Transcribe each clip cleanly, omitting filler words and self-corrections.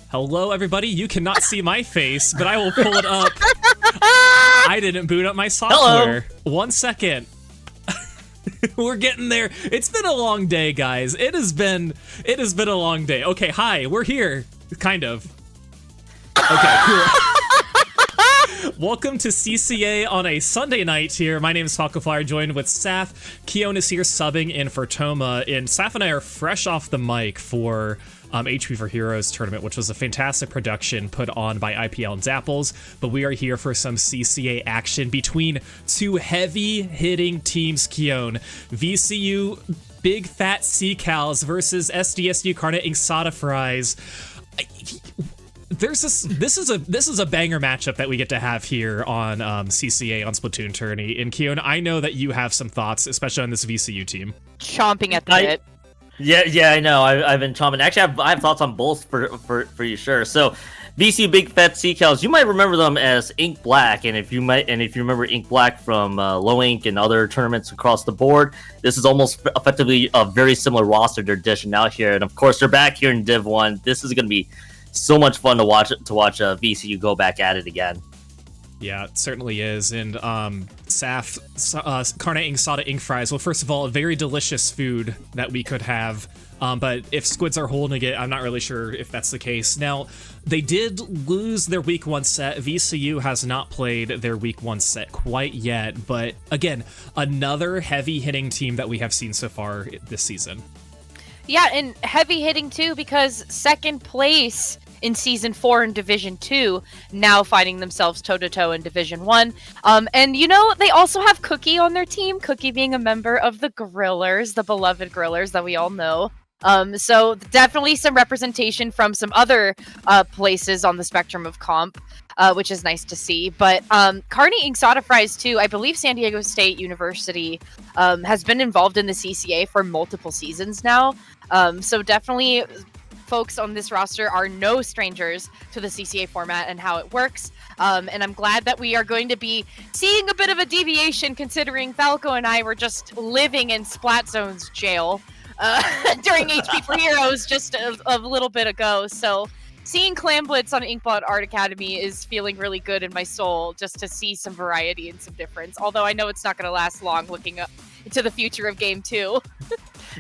Hello, everybody. You cannot see my face, but I will pull it up. I didn't boot up my software. Hello. 1 second. We're getting there. It's been a long day, guys. It has been a long day. Okay, hi. We're here. Kind of. Okay, cool. Welcome to CCA on a Sunday night here. My name is Falcoflyer, joined with Saf. Keon is here subbing in for Toma, and Saf and I are fresh off the mic for HP for Heroes tournament, which was a fantastic production put on by IPL and Zapples, but we are here for some CCA action between two heavy-hitting teams, Keon. VCU Big Fat Sea Cows versus SDSU Carne Inksada Fries. This is a banger matchup that we get to have here on CCA on SplatoonTourney. And Keon, I know that you have some thoughts, especially on this VCU team. Chomping at the bit. Yeah, I know. I've been chomping. Actually, I have thoughts on both for you, sure. So, VCU Big Fat Sea Cows, you might remember them as Ink Black, and if you remember Ink Black from Low Ink and other tournaments across the board, this is almost effectively a very similar roster they're dishing out here. And of course, they're back here in Div 1. This is going to be so much fun to watch VCU go back at it again. Yeah, it certainly is. And Saf, Carne Inksada Ink Fries. Well, first of all, a very delicious food that we could have. But if squids are holding it, I'm not really sure if that's the case. Now, they did lose their Week 1 set. VCU has not played their Week 1 set quite yet. But again, another heavy-hitting team that we have seen so far this season. Yeah, and heavy hitting too, because second place in Season 4 in Division 2, now finding themselves toe-to-toe in Division 1. And, you know, they also have Cookie on their team, Cookie being a member of the Grillers, the beloved Grillers that we all know. So definitely some representation from some other places on the spectrum of comp, which is nice to see. But Carne Inksada Fries, too, I believe San Diego State University has been involved in the CCA for multiple seasons now. So definitely folks on this roster are no strangers to the CCA format and how it works. And I'm glad that we are going to be seeing a bit of a deviation, considering Falco and I were just living in Splat Zone's jail during HP for Heroes just a little bit ago. So seeing Clam Blitz on Inkblot Art Academy is feeling really good in my soul, just to see some variety and some difference. Although I know it's not going to last long, looking up into the future of Game 2.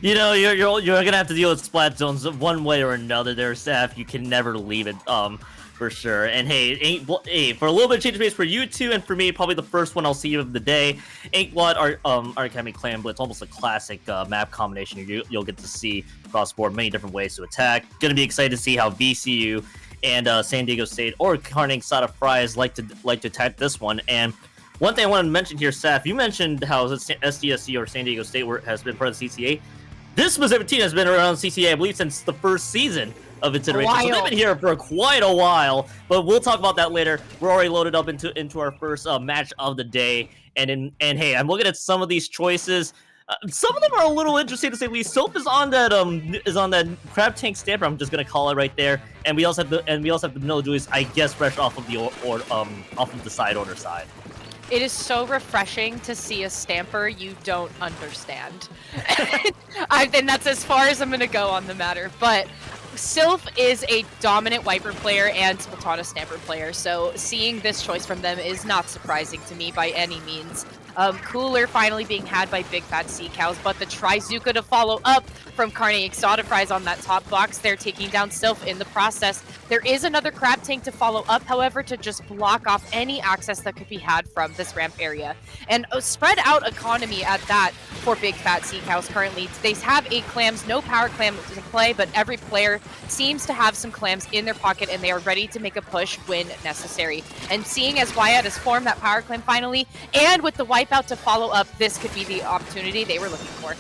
You know, you're gonna have to deal with Splat Zones one way or another there, Seth. You can never leave it, for sure. And hey, for a little bit of change of pace for you two, and for me, probably the first one I'll see of the day, Inkblot Art Academy Clan Blitz, almost a classic map combination you'll get to see across the board, many different ways to attack. Gonna be excited to see how VCU and San Diego State or Carne Inksada Fries like to attack this one. And one thing I wanted to mention here, Seth, you mentioned how SDSC or San Diego State has been part of the CCA. This specific team has been around CCA, I believe, since the first season of its iteration. So they've been here for quite a while, but we'll talk about that later. We're already loaded up into our first match of the day, and hey, I'm looking at some of these choices. Some of them are a little interesting to say the least. Soap is on that Crab Tank Stamper. I'm just gonna call it right there, and we also have the Vanilla Julius, I guess, fresh off of the side order side. It is so refreshing to see a Stamper you don't understand. And that's as far as I'm going to go on the matter. But Sylph is a dominant Wiper player and Splatana Stamper player, so seeing this choice from them is not surprising to me by any means. Cooler finally being had by Big Fat Sea Cows, but the Trizuka to follow up from Carne Inksada Fries on that top box. They're taking down Sylph in the process. There is another Crab Tank to follow up, however, to just block off any access that could be had from this ramp area. And a spread out economy at that for Big Fat Sea Cows currently. They have 8 clams, no power clam to play, but every player seems to have some clams in their pocket, and they are ready to make a push when necessary. And seeing as Wyatt has formed that power clam finally, and with the wipeout to follow up, this could be the opportunity they were looking for.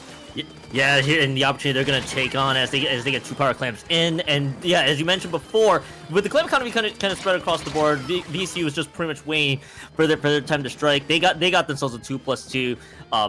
Yeah, here in the opportunity they're going to take on as they get 2 power clams in, and yeah, as you mentioned before, with the clam economy kind of spread across the board, VCU was just pretty much waiting for their time to strike. They got themselves a 2+2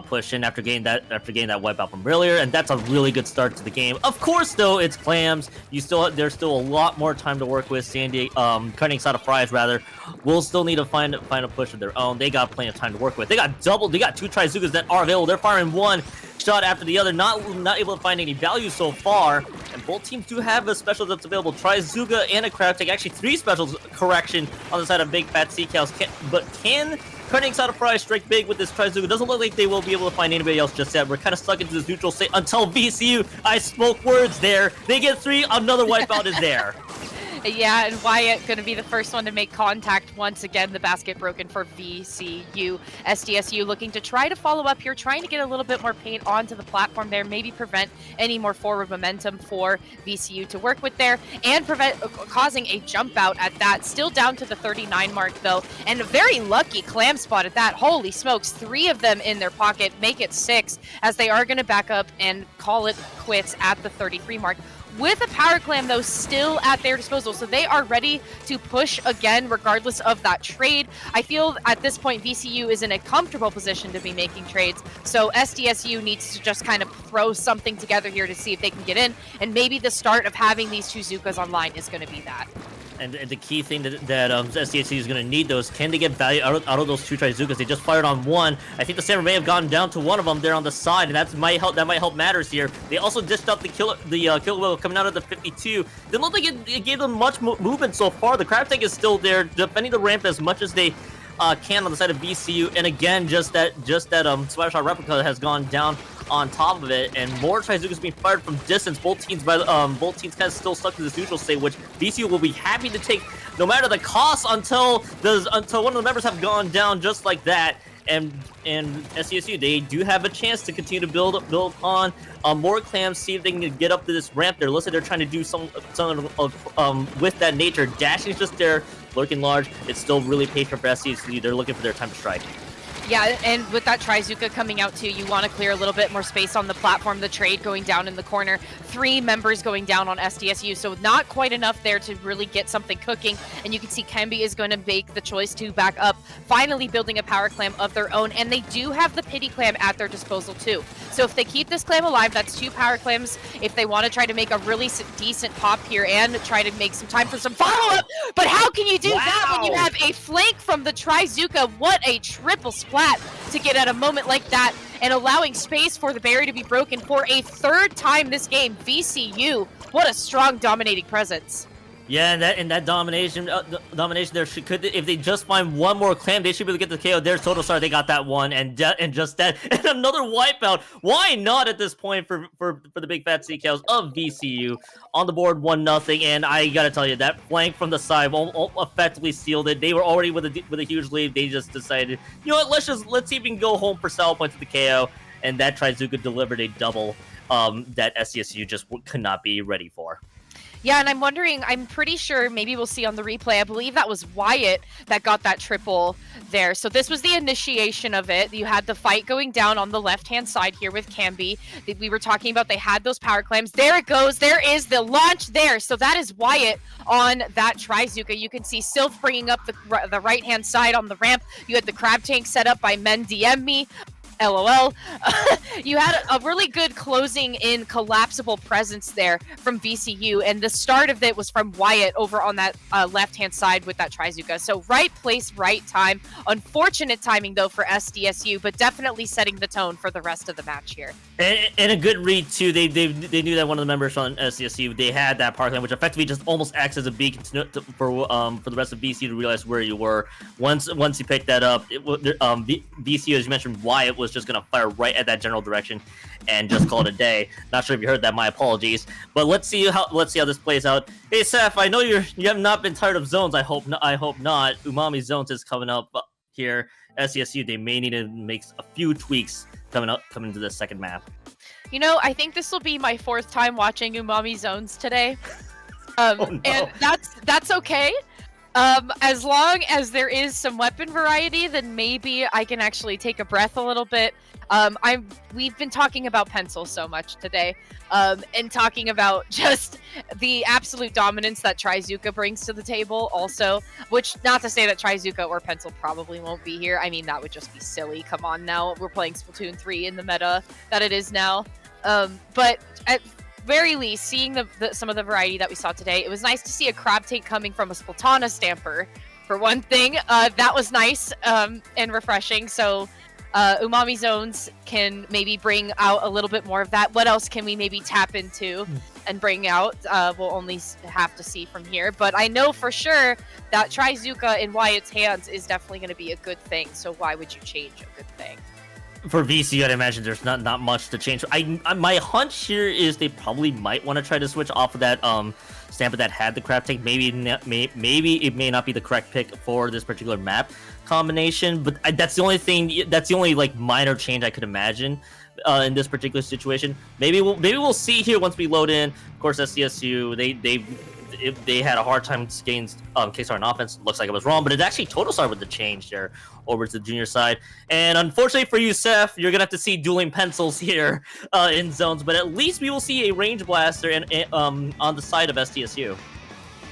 push in after getting that wipeout from earlier, and that's a really good start to the game. Of course, though, it's clams. There's still a lot more time to work with. Carne Inksada Fries rather will still need to find a push of their own. They got plenty of time to work with. They got 2 Trizukas that are available. They're firing one shot after the other, not able to find any value so far. And both teams do have a special that's available. Trizooka and a Crab Tank. Actually, 3 specials, correction, on the side of Big Fat Sea Cows. But can Carne Inksada Fry strike big with this Trizooka? Doesn't look like they will be able to find anybody else just yet. We're kind of stuck into this neutral state until VCU. I spoke words there. They get 3, another wipeout is there. Yeah, and Wyatt going to be the first one to make contact once again. The basket broken for VCU. SDSU looking to try to follow up here, trying to get a little bit more paint onto the platform there, maybe prevent any more forward momentum for VCU to work with there, and prevent causing a jump out at that. Still down to the 39 mark though, and a very lucky clam spot at that. Holy smokes, 3 of them in their pocket, make it 6, as they are going to back up and call it quits at the 33 mark. With a power clam, though, still at their disposal. So they are ready to push again, regardless of that trade. I feel at this point, VCU is in a comfortable position to be making trades. So SDSU needs to just kind of throw something together here to see if they can get in. And maybe the start of having these 2 Zukas online is going to be that. And the key thing that SDSU is going to need, though, is can they get value out of those 2 Trizookas? They just fired on 1. I think the Samurai may have gotten down to one of them there on the side, and that might help matters here. They also dished up the kill wheel coming out of the 52. Didn't look like it gave them much movement so far. The Crab Tank is still there, defending the ramp as much as they can on the side of VCU. And again, just that Splash Shot replica has gone down on top of it, and more Trizookas being fired from distance. Both teams kind of still stuck in this neutral state, which VCU will be happy to take no matter the cost until one of the members have gone down just like that. And SCSU, they do have a chance to continue to build on more clams, see if they can get up to this ramp there. Looks like they're trying to do some with that nature. Dashing is just there, lurking large. It's still really patient for SCSU. They're looking for their time to strike. Yeah, and with that Trizooka coming out too, you want to clear a little bit more space on the platform. The trade going down in the corner. 3 members going down on SDSU, so not quite enough there to really get something cooking. And you can see Kemby is going to make the choice to back up, finally building a power clam of their own. And they do have the pity clam at their disposal too. So if they keep this clam alive, that's 2 power clams. If they want to try to make a really decent pop here and try to make some time for some follow-up. But how can you do that when you have a flank from the Trizooka? What a triple splat to get at a moment like that, and allowing space for the barrier to be broken for a 3rd time this game. VCU, what a strong dominating presence. Yeah, and that domination there could, if they just find one more clam, they should be able to get the KO. There's total star. They got that one, and just that, and another wipeout. Why not at this point for the Big Fat Sea Cows of VCU on the board 1-0? And I gotta tell you, that flank from the side effectively sealed it. They were already with a huge lead. They just decided, you know what? Let's see if we can go home for Sal points to the KO, and that Trizooka delivered a double that SCSU just could not be ready for. Yeah, and I'm wondering, I'm pretty sure, maybe we'll see on the replay, I believe that was Wyatt that got that triple there. So this was the initiation of it. You had the fight going down on the left-hand side here with Camby. We were talking about they had those power clams. There it goes. There is the launch there. So that is Wyatt on that Trizooka. You can see Sylph bringing up the right-hand side on the ramp. You had the crab tank set up by Men DM Me. LOL. You had a really good closing in collapsible presence there from VCU, and the start of it was from Wyatt over on that left-hand side with that Trizooka. So right place, right time. Unfortunate timing, though, for SDSU, but definitely setting the tone for the rest of the match here. And a good read, too. They knew that one of the members on SDSU, they had that parkland, which effectively just almost acts as a beacon for the rest of VCU to realize where you were. Once you picked that up, VCU, as you mentioned, Wyatt was just going to fire right at that general direction and just call it a day. Not sure if you heard that, my apologies. But let's see how this plays out. Hey, Seth, I know you have not been tired of zones. I hope not. Umami Zones is coming up here. SCSU, they may need to make a few tweaks coming into the second map. You know, I think this will be my 4th time watching Umami Zones today. And that's okay. As long as there is some weapon variety, then maybe I can actually take a breath a little bit. We've been talking about Pencil so much today, and talking about just the absolute dominance that Trizooka brings to the table also, which not to say that Trizooka or Pencil probably won't be here. I mean, that would just be silly. Come on now. We're playing Splatoon 3 in the meta that it is now. But at very least, seeing some of the variety that we saw today, it was nice to see a crab tank coming from a Splatana stamper, for one thing. That was nice and refreshing. So Umami Zones can maybe bring out a little bit more of that. What else can we maybe tap into? and bring out, we'll only have to see from here. But I know for sure that Trizuka in Wyatt's hands is definitely going to be a good thing. So why would you change a good thing? For VCU, I'd imagine there's not much to change. My hunch here is they probably might want to try to switch off of that Stampa that had the crab tank. Maybe it may not be the correct pick for this particular map combination, but that's the only thing. That's the only like minor change I could imagine in this particular situation. Maybe we'll see here once we load in. Of course, SDSU they had a hard time against K-Star on offense. Looks like I was wrong, but it's actually Totostar with the change there over to the junior side. And unfortunately for you, Seth, you're gonna have to see dueling pencils here in zones. But at least we will see a range blaster and on the side of SDSU.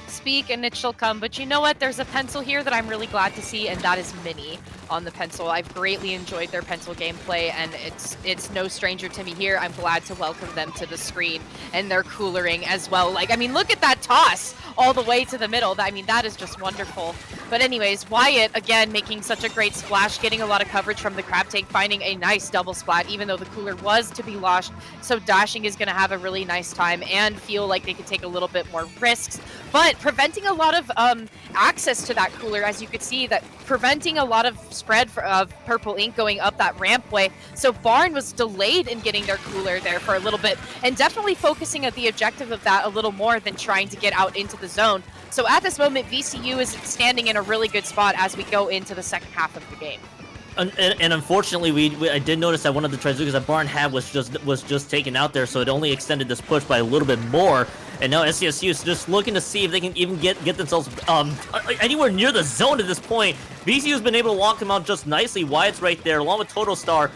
Speak and it shall come, but you know what? There's a pencil here that I'm really glad to see, and that is Mini on the pencil. I've greatly enjoyed their pencil gameplay, and it's no stranger to me here. I'm glad to welcome them to the screen, and their coolering as well. Like, I mean, look at that toss all the way to the middle. I mean, that is just wonderful. But anyways, Wyatt, again, making such a great splash, getting a lot of coverage from the crab tank, finding a nice double splat, even though the cooler was to be lost. So Dashing is going to have a really nice time and feel like they could take a little bit more risks, but preventing a lot of access to that cooler, as you could see, that preventing a lot of spread of purple ink going up that rampway. So Barn was delayed in getting their cooler there for a little bit, and definitely focusing at the objective of that a little more than trying to get out into the zone. So at this moment, VCU is standing in a really good spot as we go into the second half of the game. And unfortunately, I did notice that one of the Trizukas that Barn had was just taken out there, so it only extended this push by a little bit more. And now SCSU is just looking to see if they can even get themselves anywhere near the zone at this point. VCU has been able to lock them out just nicely. Wyatt's right there, along with Totostar,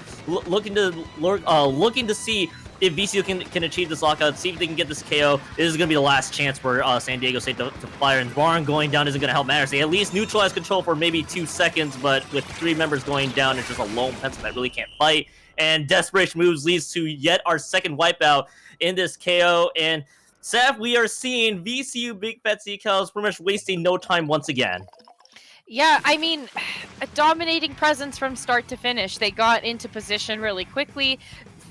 looking to see if VCU can achieve this lockout, see if they can get this KO. This is going to be the last chance for San Diego State to fire, and Barn going down isn't going to help matters. They at least neutralize control for maybe 2 seconds, but with 3 members going down, it's just a lone pencil that really can't fight. And desperation moves leads to yet our second wipeout in this KO. And Seth, we are seeing VCU Big Fat Sea Cows pretty much wasting no time once again. Yeah, I mean, a dominating presence from start to finish. They got into position really quickly,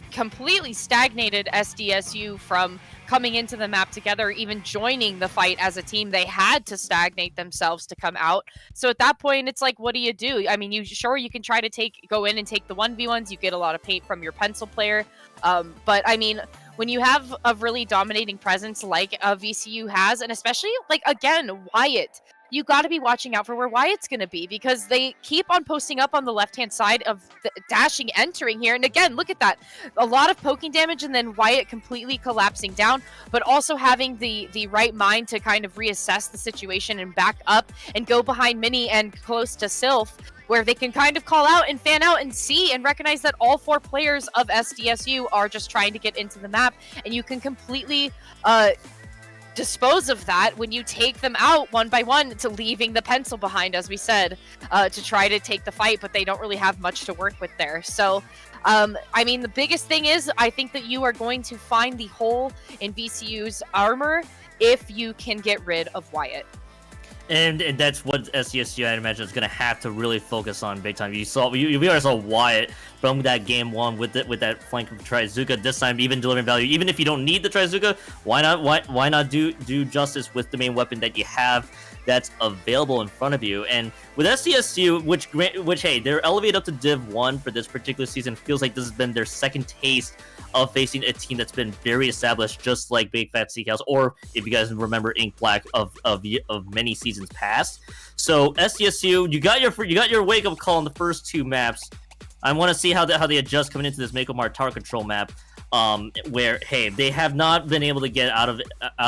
completely stagnated SDSU from coming into the map together, even joining the fight as a team. They had to stagnate themselves to come out. So at that point, it's like, what do you do? I mean, you can try to go in and take the 1v1s. You get a lot of paint from your pencil player. But I mean, when you have a really dominating presence like VCU has, and especially, like, again, Wyatt, you got to be watching out for where Wyatt's going to be, because they keep on posting up on the left-hand side of the Dashing entering here. And again, look at that. A lot of poking damage, and then Wyatt completely collapsing down, but also having the right mind to kind of reassess the situation and back up and go behind Mini and close to Sylph, where they can kind of call out and fan out and see and recognize that all 4 players of SDSU are just trying to get into the map, and you can completely dispose of that when you take them out one by one, to leaving the pencil behind, as we said, to try to take the fight, but they don't really have much to work with there. So I mean, the biggest thing is, I think that you are going to find the hole in VCU's armor if you can get rid of Wyatt. And that's what SCSU, I imagine, is going to have to really focus on big time. We already saw Wyatt from that game 1 with that flank of Trizuka. This time, even delivering value. Even if you don't need the Trizuka, why not do justice with the main weapon that you have that's available in front of you? And with SCSU, which hey, they're elevated up to Div 1 for this particular season. Feels like this has been their second taste of facing a team that's been very established, just like Big Fat Sea Cows, or if you guys remember Ink Black of many seasons past. So SCSU, you got your wake up call in the first 2 maps. I want to see how they adjust coming into this Makomar tower control map, where hey, they have not been able to get out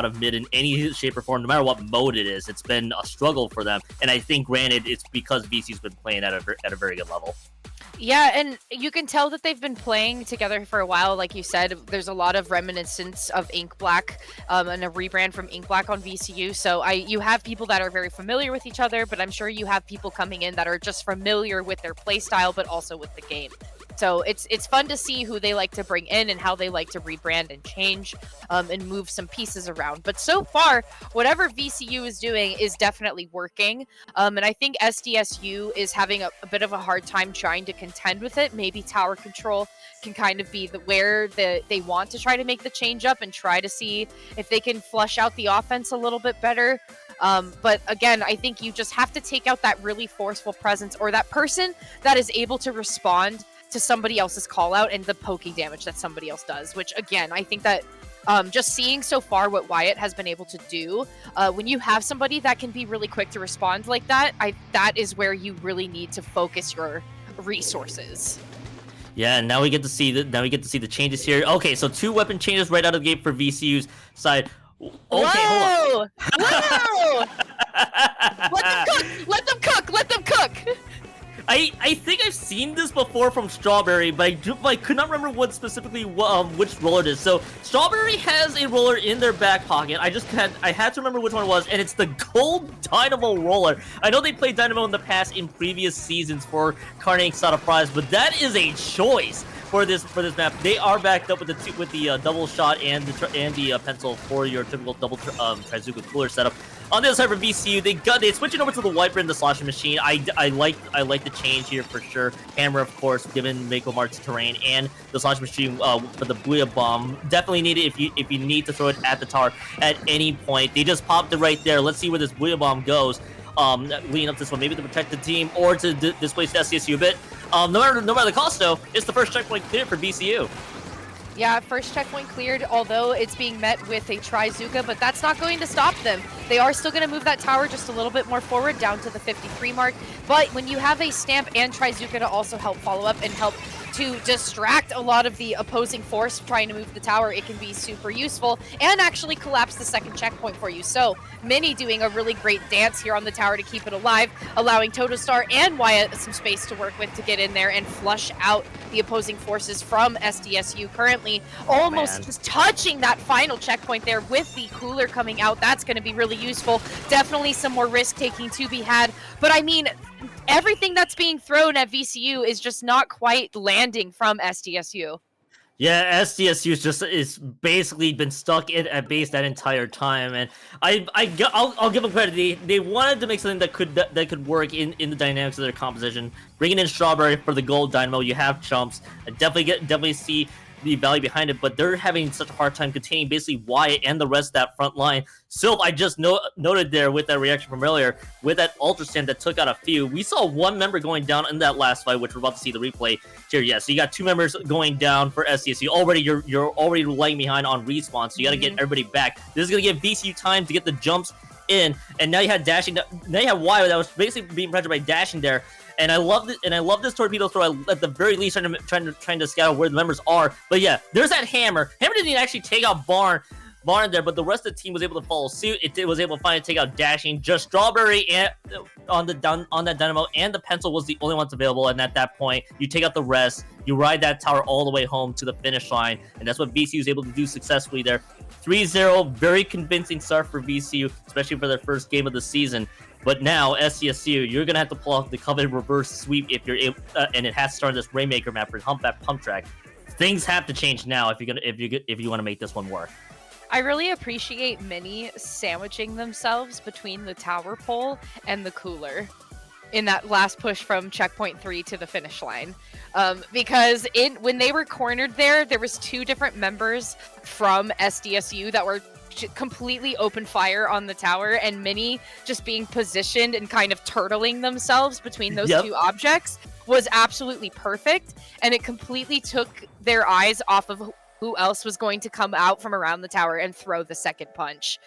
of mid in any shape or form, no matter what mode it is. It's been a struggle for them, and I think, granted, it's because VC's been playing at a very good level. Yeah, and you can tell that they've been playing together for a while. Like you said, there's a lot of reminiscence of Ink Black and a rebrand from Ink Black on VCU. So you have people that are very familiar with each other, but I'm sure you have people coming in that are just familiar with their playstyle, but also with the game. So it's fun to see who they like to bring in and how they like to rebrand and change, and move some pieces around. But so far, whatever VCU is doing is definitely working. And I think SDSU is having a bit of a hard time trying to contend with it. Maybe tower control can kind of be where they want to try to make the change up and try to see if they can flush out the offense a little bit better. But again, I think you just have to take out that really forceful presence or that person that is able to respond to somebody else's call out and the poking damage that somebody else does, which again, I think that just seeing so far what Wyatt has been able to do, when you have somebody that can be really quick to respond like that, that is where you really need to focus your resources. Yeah, now we get to see the changes here. Okay, so 2 weapon changes right out of the gate for VCU's side. Okay, Whoa! hold on. Whoa! Let them cook! I think I've seen this before from Strawberry, but I could not remember what specifically which roller it is. So Strawberry has a roller in their back pocket. I had to remember which one it was, and it's the gold Dynamo roller. I know they played Dynamo in the past in previous seasons for Carne Inksada prize, but that is a choice for this map. They are backed up with the double shot and the pencil for your typical double Trizuka cooler setup. On the other side for VCU, they switching over to the wiper and the slashing machine. I like the change here for sure. Hammer, of course, given Mako Mart's terrain, and the slashing machine for the Booyah Bomb. Definitely need it if you need to throw it at the tower at any point. They just popped it right there. Let's see where this Booyah Bomb goes. Leading up this one, maybe to protect the team or to displace SCSU a bit. No matter the cost, though, it's the first checkpoint cleared for VCU. Yeah, first checkpoint cleared, although it's being met with a Trizuka, but that's not going to stop them. They are still going to move that tower just a little bit more forward, down to the 53 mark. But when you have a Stamp and Trizuka to also help follow up and help to distract a lot of the opposing force trying to move the tower, it can be super useful and actually collapse the second checkpoint for you. So Mini doing a really great dance here on the tower to keep it alive, allowing Totostar and Wyatt some space to work with to get in there and flush out the opposing forces from SDSU. Currently almost just touching that final checkpoint there with the cooler coming out. That's going to be really useful. Definitely some more risk taking to be had. But I mean, everything that's being thrown at VCU is just not quite landing from SDSU. Yeah, SDSU is basically been stuck at base that entire time, and I'll give them credit. They wanted to make something that could work in the dynamics of their composition. Bringing in Strawberry for the gold Dynamo, you have chumps. I definitely see the value behind it, but they're having such a hard time containing basically Wyatt and the rest of that front line. Sylph, I just noted there with that reaction from earlier, with that Ultra Stand that took out a few. We saw one member going down in that last fight, which we're about to see the replay here. Yeah, so you got 2 members going down for SCSU. Already, you're already lagging behind on respawn, so you got to get everybody back. This is going to give VCU time to get the jumps in, and now you had dashing. Now you have Wyatt that was basically being pressured by dashing there. And I love it, and I love this torpedo throw. At the very least, trying to scout where the members are. But yeah, there's that Hammer. Hammer didn't actually take out Barn there, but the rest of the team was able to follow suit. It was able to finally take out Dashing. Just Strawberry and on that Dynamo and the pencil was the only ones available. And at that point, you take out the rest. You ride that tower all the way home to the finish line, and that's what VCU was able to do successfully there. 3-0, very convincing start for VCU, especially for their first game of the season. But now, SCSU, you're gonna have to pull off the coveted reverse sweep if you're able, and it has to start on this Rainmaker map for Humpback Pump Track. Things have to change now if you want to make this one work. I really appreciate Mini sandwiching themselves between the tower pole and the cooler in that last push from checkpoint 3 to the finish line. Because when they were cornered there was 2 different members from SDSU that were completely open fire on the tower, and Mini just being positioned and kind of turtling themselves between those 2 objects was absolutely perfect, and it completely took their eyes off of who else was going to come out from around the tower and throw the second punch.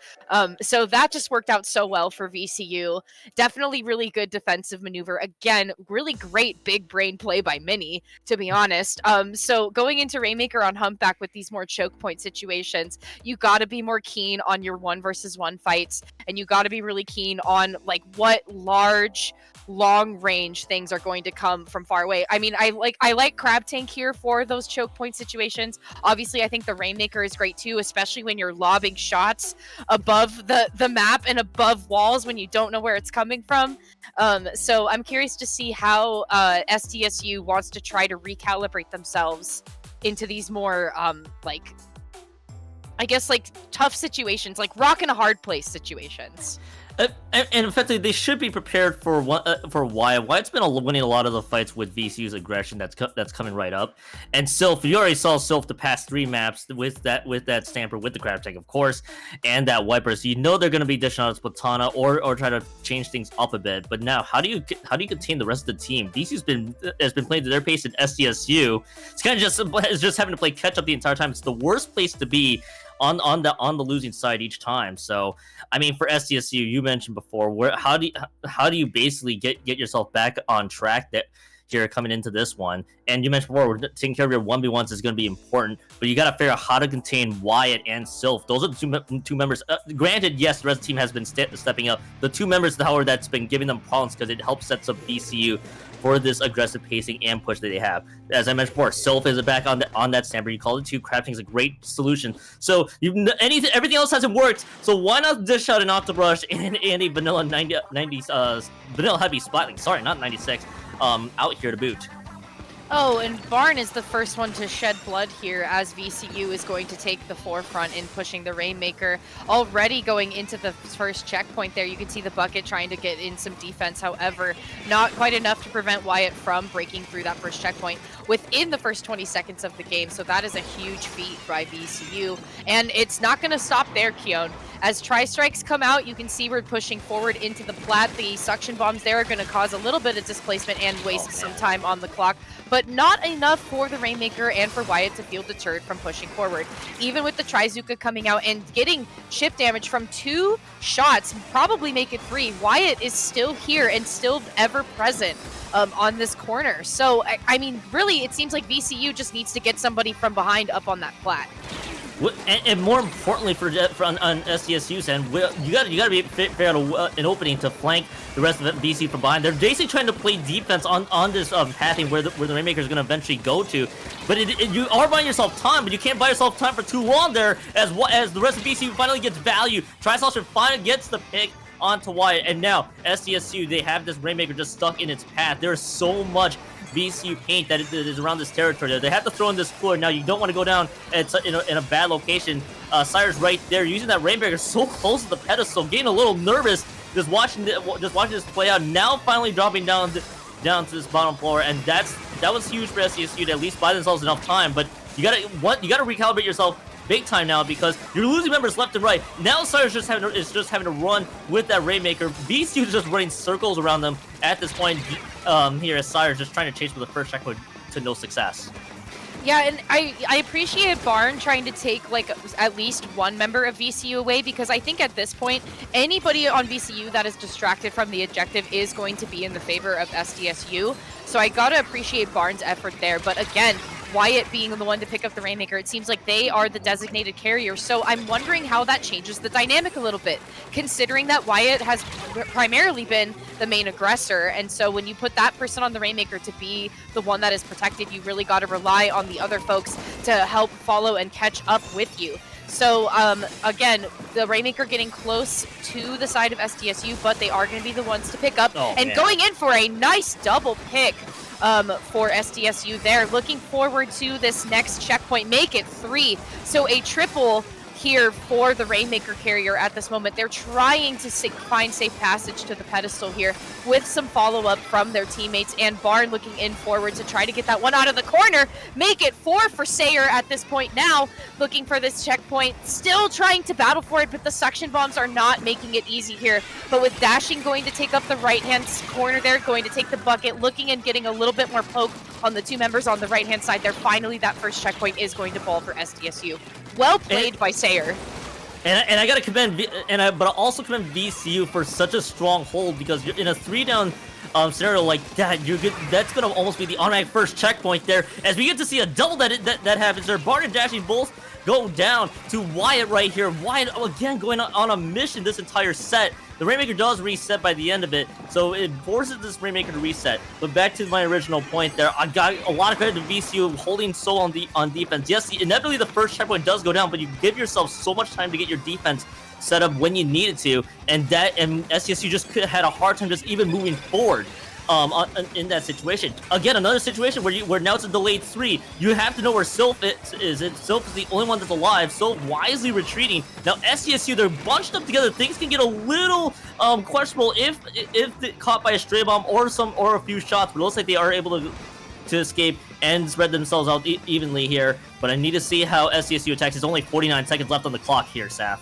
So that just worked out so well for VCU. Definitely really good defensive maneuver. Again, really great big brain play by Mini, to be honest. So going into Rainmaker on Humpback with these more choke point situations, you got to be more keen on your 1 versus 1 fights, and you got to be really keen on like what large long range things are going to come from far away. I mean, I like Crab Tank here for those choke point situations. Obviously, I think the Rainmaker is great too, especially when you're lobbing shots above the map and above walls when you don't know where it's coming from. So I'm curious to see how SDSU wants to try to recalibrate themselves into these more like, I guess, like tough situations, like rock and a hard place situations. And effectively, they should be prepared for Wyatt. Wyatt's been winning a lot of the fights with VCU's aggression that's coming right up. And Sylph, you already saw Sylph the past 3 maps with that Stamper, with the Crab Tank, of course, and that Wiper. So you know they're going to be dishing out Splatana or try to change things up a bit. But now, how do you contain the rest of the team? VCU's has been playing to their pace, in SDSU. It's kind of just having to play catch up the entire time. It's the worst place to be on the losing side each time. So I mean, for SDSU, you mentioned before, how do you basically get yourself back on track that here coming into this one? And you mentioned before, taking care of your 1v1s is going to be important, but you got to figure out how to contain Wyatt and Sylph. Those are the two members. Granted, yes, the rest of the team has been stepping up. The 2 members, however, that's been giving them problems because it helps set up VCU for this aggressive pacing and push that they have. As I mentioned before, Sylph is back on that Stamper. You called it too. Crab Tank's a great solution. So everything else hasn't worked. So why not dish out an Octobrush and a vanilla 90s vanilla heavy Splatling? Sorry, not 96. Out here to boot. Oh, and Barn is the first one to shed blood here, as VCU is going to take the forefront in pushing the Rainmaker. Already going into the first checkpoint there, you can see the Bucket trying to get in some defense. However, not quite enough to prevent Wyatt from breaking through that first checkpoint within the first 20 seconds of the game. So that is a huge feat by VCU. And it's not going to stop there, Keon. As Tri-Strikes come out, you can see we're pushing forward into the plat. The suction bombs there are going to cause a little bit of displacement and waste some time on the clock, but not enough for the Rainmaker and for Wyatt to feel deterred from pushing forward. Even with the Trizuka coming out and getting chip damage from 2 shots, probably make it 3, Wyatt is still here and still ever present on this corner. So, I mean, really, it seems like VCU just needs to get somebody from behind up on that plat. And more importantly, on SDSU's end, you gotta be figure out an opening to flank the rest of the VC from behind. They're basically trying to play defense on this pathing where the Rainmaker is going to eventually go to. But you are buying yourself time, but you can't buy yourself time for too long there. As the rest of VC finally gets value, Tri-Saucer finally gets the pick onto Wyatt, and now SDSU, they have this Rainmaker just stuck in its path. There's so much VCU paint that is around this territory. They have to throw in this floor. Now, you don't want to go down in a bad location. Sire's right there, using that Rainmaker so close to the pedestal, getting a little nervous, just watching this play out. Now, finally dropping down to this bottom floor, and that was huge for SDSU to at least buy themselves enough time. But you gotta recalibrate yourself big time now, because you're losing members left and right. Now Sire's just having to run with that Rainmaker. VCU is just running circles around them at this point. Here as Sire's just trying to chase for the first checkpoint to no success. Yeah, and I appreciate Barn trying to take like at least one member of VCU away, because I think at this point, anybody on VCU that is distracted from the objective is going to be in the favor of SDSU. So I gotta appreciate Barn's effort there. But again, Wyatt being the one to pick up the Rainmaker, it seems like they are the designated carrier. So I'm wondering how that changes the dynamic a little bit, considering that Wyatt has primarily been the main aggressor. And so when you put that person on the Rainmaker to be the one that is protected, you really got to rely on the other folks to help follow and catch up with you. So, again, the Rainmaker getting close to the side of SDSU, but they are going to be the ones to pick up. Going in for a nice double pick for SDSU there. Looking forward to this next checkpoint. Make it 3. So a triple here for the Rainmaker carrier at this moment. They're trying to find safe passage to the pedestal here with some follow-up from their teammates, and Barn looking in forward to try to get that one out of the corner. Make it 4 for Sayer at this point now, looking for this checkpoint, still trying to battle for it, but the suction bombs are not making it easy here. But with Dashing going to take up the right-hand corner there, going to take the Bucket, looking and getting a little bit more poke on the 2 members on the right-hand side there. Finally, that first checkpoint is going to fall for SDSU. Well played by Sayer. And I gotta commend, but I also commend VCU for such a strong hold, because you're in a 3-down scenario like that. That's gonna almost be the automatic first checkpoint there. As we get to see a double that happens there. Barn and Dashing both go down to Wyatt right here. Wyatt again going on a mission this entire set. The Rainmaker does reset by the end of it, so it forces this Rainmaker to reset. But back to my original point there, I got a lot of credit to VCU holding so on defense. Yes, inevitably the first checkpoint does go down, but you give yourself so much time to get your defense set up when you need it to, and SDSU just had a hard time just even moving forward. In that situation. Again, another situation where now it's a delayed 3. You have to know where Sylph is. Sylph is the only one that's alive. Sylph wisely retreating. Now SDSU, they're bunched up together. Things can get a little questionable if caught by a stray bomb or a few shots. But it looks like they are able to escape and spread themselves out evenly here. But I need to see how SDSU attacks. There's only 49 seconds left on the clock here, Saf.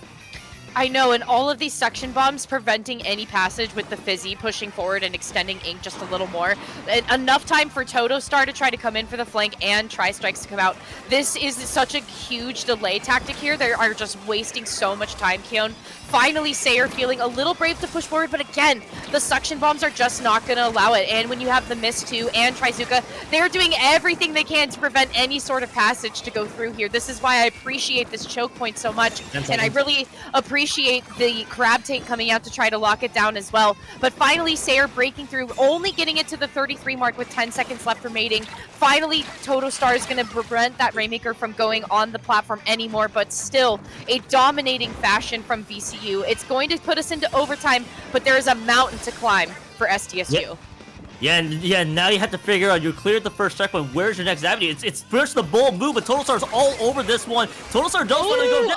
I know, and all of these suction bombs preventing any passage with the Fizzy pushing forward and extending Ink just a little more. Enough time for Totostar to try to come in for the flank and Tri-Strikes to come out. This is such a huge delay tactic here. They are just wasting so much time, Keon. Finally, Sayer feeling a little brave to push forward, but again, the suction bombs are just not going to allow it. And when you have the Mist 2 and Trizuka, they're doing everything they can to prevent any sort of passage to go through here. This is why I appreciate this choke point so much, and I really appreciate the Crab Tank coming out to try to lock it down as well. But finally, Sayer breaking through, only getting it to the 33 mark with 10 seconds left remaining. Finally, Totostar is going to prevent that Rainmaker from going on the platform anymore, but still a dominating fashion from VCU. It's going to put us into overtime, but there is a mountain to climb for SDSU. Yeah, now you have to figure out, you cleared the first checkpoint, where's your next avenue? It's first the bold move, but Totostar's all over this one. Totostar does want to go down,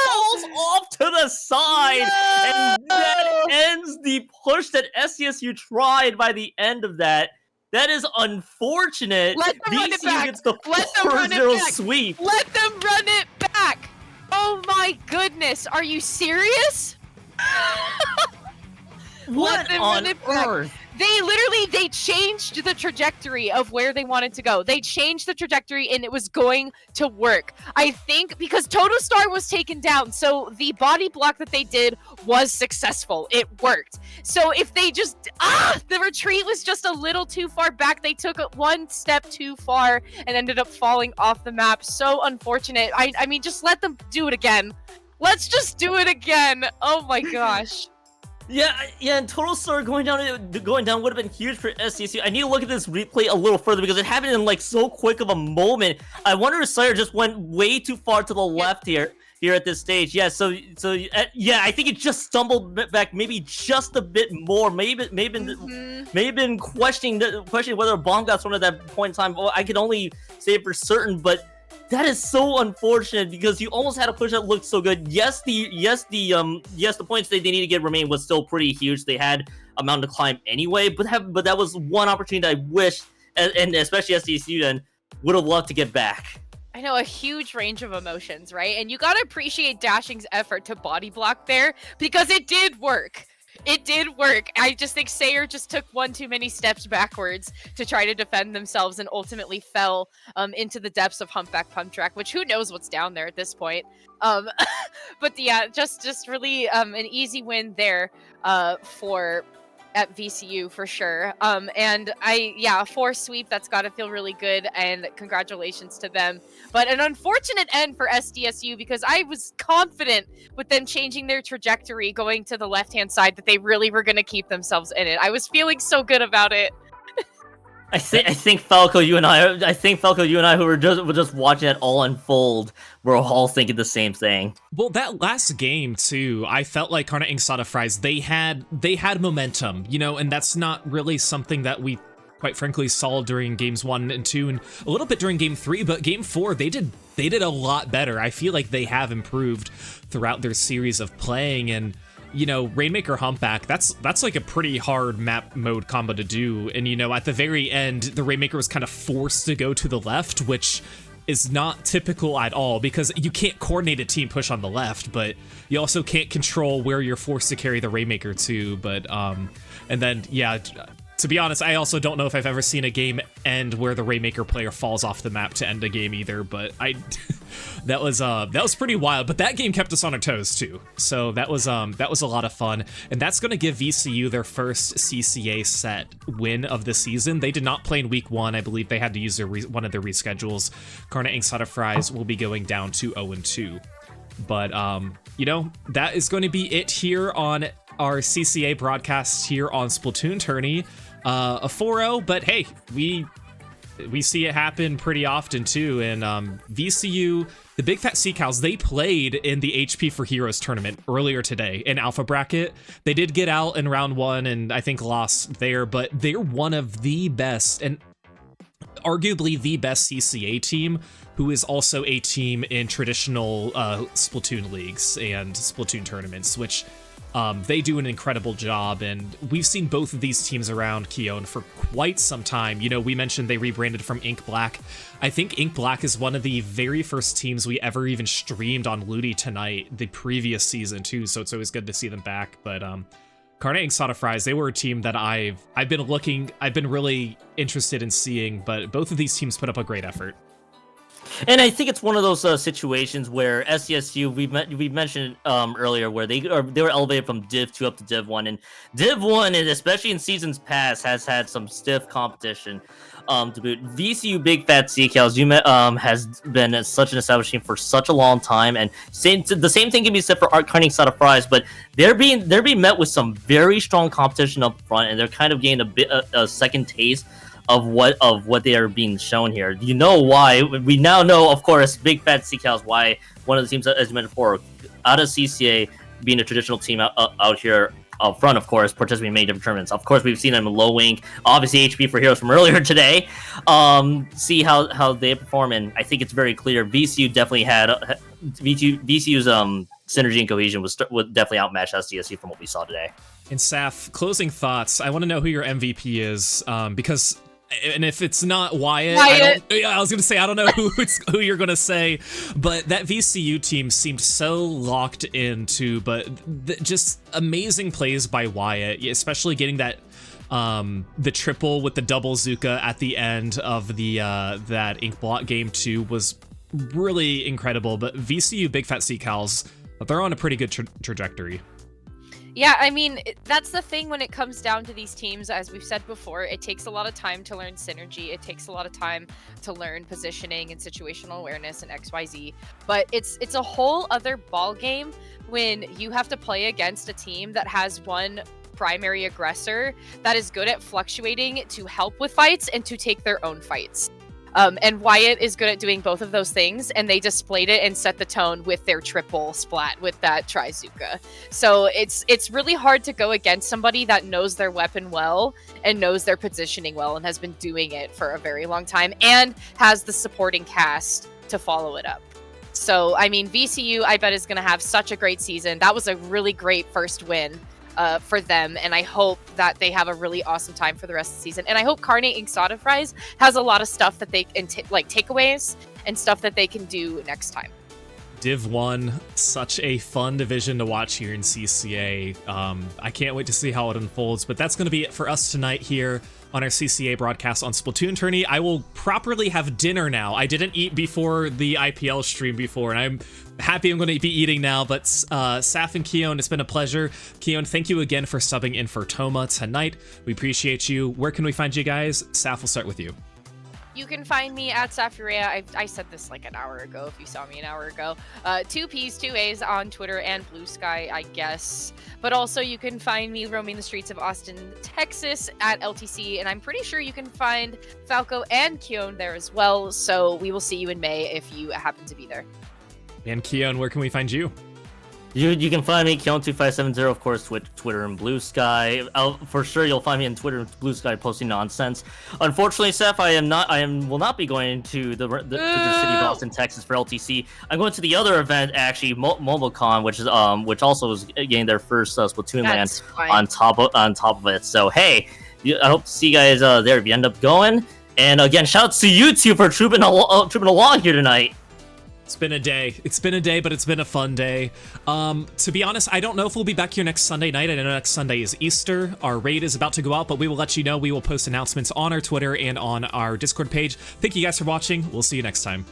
falls off to the side, and that ends the push that SDSU tried by the end of that. That is unfortunate. Let them run it back. Gets the Let them run it 4-0 back. sweep. Let them run it back. Oh my goodness, are you serious? What on earth? They changed the trajectory of where they wanted to go. They changed the trajectory and it was going to work. I think because Totostar was taken down, so the body block that they did was successful. It worked. So if they just, the retreat was just a little too far back. They took it one step too far and ended up falling off the map. So unfortunate. I mean, just let them do it again. Let's just do it again. Oh my gosh. Yeah, and Totostar going down would have been huge for SDSU. I need to look at this replay a little further because it happened in like so quick of a moment. I wonder if Sayer just went way too far to the left here at this stage. Yeah, so I think it just stumbled back maybe just a bit more. Maybe been questioning whether a bomb got thrown at that point in time. Well, I can only say it for certain, but that is so unfortunate because you almost had a push that looked so good. Yes, the points they need to get remain was still pretty huge. They had a mountain to climb anyway, but that was one opportunity that I wish, and especially SDSU then, would have loved to get back. I know, a huge range of emotions, right? And you gotta appreciate Dashing's effort to body block there because it did work. It did work. I just think Sayer just took one too many steps backwards to try to defend themselves and ultimately fell into the depths of Humpback Pump Track, which who knows what's down there at this point. But yeah, just really an easy win there at VCU for sure. And a 4 sweep, that's got to feel really good, and congratulations to them. But an unfortunate end for SDSU because I was confident with them changing their trajectory going to the left-hand side that they really were going to keep themselves in it. I was feeling so good about it. I think Falco, you and I, who were just watching it all unfold, were all thinking the same thing. Well, that last game too, I felt like Carne Inksada Fries, they had momentum, and that's not really something that we quite frankly saw during games 1 and 2 and a little bit during game 3, but game 4 they did a lot better. I feel like they have improved throughout their series of playing, and Rainmaker Humpback, that's like a pretty hard map mode combo to do. And, at the very end, the Rainmaker was kind of forced to go to the left, which is not typical at all because you can't coordinate a team push on the left, but you also can't control where you're forced to carry the Rainmaker to. But, and then, yeah, to be honest, I also don't know if I've ever seen a game end where the Rainmaker player falls off the map to end a game either, but that was pretty wild. But that game kept us on our toes too, so that was a lot of fun, and that's going to give VCU their first CCA set win of the season. They did not play in week 1. I believe they had to use one of their reschedules. Carne Inksada Fries will be going down to 0-2. But that is going to be it here on our CCA broadcast here on SplatoonTourney. A 4-0, but hey, we see it happen pretty often too. And VCU, the Big Fat Sea Cows, they played in the HP for Heroes tournament earlier today in Alpha Bracket. They did get out in round 1 and I think lost there, but they're one of the best and arguably the best CCA team, who is also a team in traditional Splatoon leagues and Splatoon tournaments, which they do an incredible job. And we've seen both of these teams around Keone for quite some time. We mentioned they rebranded from Ink Black. I think Ink Black is one of the very first teams we ever even streamed on Ludi Tonight the previous season too, so it's always good to see them back. But Carne Inksada Fries, they were a team that I've been really interested in seeing, but both of these teams put up a great effort. And I think it's one of those situations where SCSU, we mentioned earlier, where they were elevated from Div 2 up to Div 1, and Div 1, and especially in seasons past, has had some stiff competition. To boot, VCU Big Fat Sea Cows has been such an established team for such a long time, and the same thing can be said for Carne Inksada Fries, but they're being met with some very strong competition up front, and they're kind of getting a second taste of what they are being shown here. You know why? We now know, of course, Big Fat Sea Cows, why one of the teams, as you mentioned before, out of CCA, being a traditional team out here up front, of course, participating in many different tournaments. Of course, we've seen them in Low Wing, obviously HP for Heroes from earlier today. See how they perform, and I think it's very clear VCU definitely had VCU's synergy and cohesion would definitely outmatch SDSU from what we saw today. And Saf, closing thoughts. I want to know who your MVP is, because. And if it's not Wyatt. I was gonna say I don't know who you're gonna say, but that VCU team seemed so locked into, but just amazing plays by Wyatt, especially getting that the triple with the double Zuka at the end of the that Ink Block game 2 was really incredible. But VCU Big Fat Sea Cows, they're on a pretty good trajectory. Yeah, I mean, that's the thing when it comes down to these teams. As we've said before, it takes a lot of time to learn synergy. It takes a lot of time to learn positioning and situational awareness and XYZ. But it's a whole other ball game when you have to play against a team that has one primary aggressor that is good at fluctuating to help with fights and to take their own fights. And Wyatt is good at doing both of those things, and they displayed it and set the tone with their triple splat with that Trizuka. So it's really hard to go against somebody that knows their weapon well and knows their positioning well and has been doing it for a very long time and has the supporting cast to follow it up. So, I mean, VCU, I bet, is going to have such a great season. That was a really great first win for them, and I hope that they have a really awesome time for the rest of the season. And I hope Carne Inksada Fries has a lot of stuff that they like takeaways and stuff that they can do next time. Div 1, such a fun division to watch here in CCA. I can't wait to see how it unfolds, but that's going to be it for us tonight here on our CCA broadcast on SplatoonTourney. I will properly have dinner now. I didn't eat before the IPL stream before, and I'm happy I'm going to be eating now. But Saf and Keone, it's been a pleasure. Keone, thank you again for subbing in for Toma tonight. We appreciate you. Where can we find you guys? Saf, we'll start with you. You can find me at Safurea. I said this like an hour ago, if you saw me an hour ago. 2 P's, 2 A's on Twitter and Blue Sky, I guess. But also you can find me roaming the streets of Austin, Texas at LTC. And I'm pretty sure you can find Falco and Keone there as well. So we will see you in May if you happen to be there. And Keone, where can we find you? You can find me, Keone2570, of course, Twitter and Blue Sky. For sure, you'll find me on Twitter and Blue Sky posting nonsense. Unfortunately, Seth, I will not be going to the city of Austin, Texas for LTC. I'm going to the other event, actually, MobileCon, which also is getting their first Splatoon land on top of it. So hey, I hope to see you guys there if you end up going. And again, shout out to you two for trooping along here tonight. It's been a day. It's been a day, but it's been a fun day. To be honest, I don't know if we'll be back here next Sunday night. I know next Sunday is Easter. Our raid is about to go out, but we will let you know. We will post announcements on our Twitter and on our Discord page. Thank you guys for watching. We'll see you next time.